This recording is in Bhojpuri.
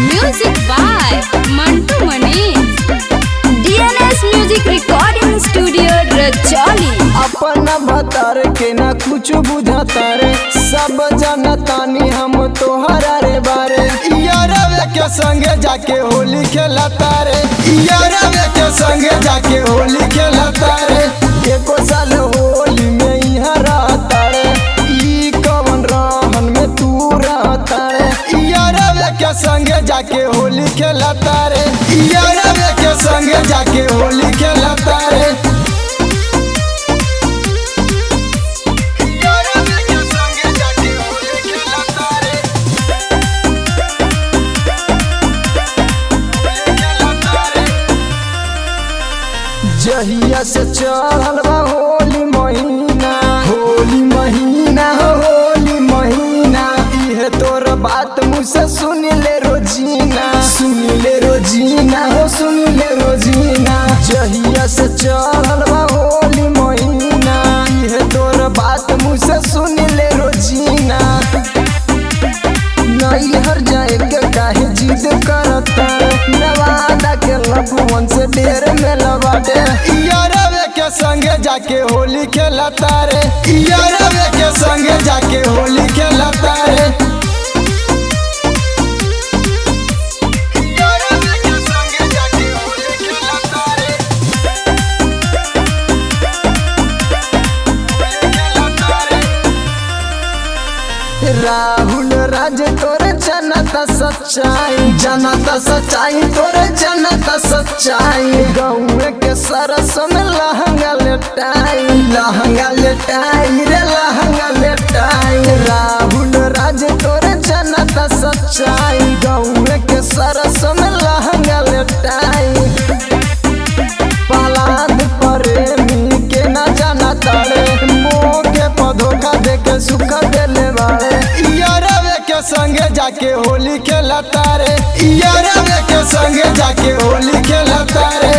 Music by Mantu Manish. DNS Music Recording Studio Rajoli. अपना भतार के ना कुछ बुझाता रे, सब जानतानी हम तोहरा रे बारे। यारवे के संगे जाके होली खेलता रे, यारवे के संगे जाके होली खेलता रे। एको साल होली में यहाँ रहता रे, ई कवन रहन में तू रहता रे। यारवे के संगे जाके होली खेलता रे, यारवे के संगे जाके होली खेलता रे। जहिया से चढ़ल बा होली महीना, होली महीना हो होली महीना। इहे तोर बात मुझसे सुन ले रोजीना, सुन ले रोजीना हो सुन ले रोजीना। जहिया से चढ़ल बा होली महीना, इहे तोर बात मुझसे सुन ले रोजीना। नैहर जाए के काहे जिद करता, नवादा के लखुवन से ढेर में लबाटे। यारवे के संगे जाके होली खेलता रे, यारवे के संगे जाके होली खेलता रे। यारवे के संगे जाके होली खेलता रे, होली खेलता रे। राहुल राज तोरे जनता सच्चाई, जनता सच्चाई तोरे जनता सच्चाई। गाँव के सरस में लहंगा लेटाई, लहंगा लेटाई रे लहंगा लेटाई। राहुल राज तोरे जनता सच्चाई, गाँव के सरस में लहंगा लेटाई। पलाद प्रेमी के न जाना तारे, मोह के पधोखा दे के सुख देले बारे। यारवे के संगे जाके होली खेलता रे, यारवे के संगे जाके होली खेलता रे।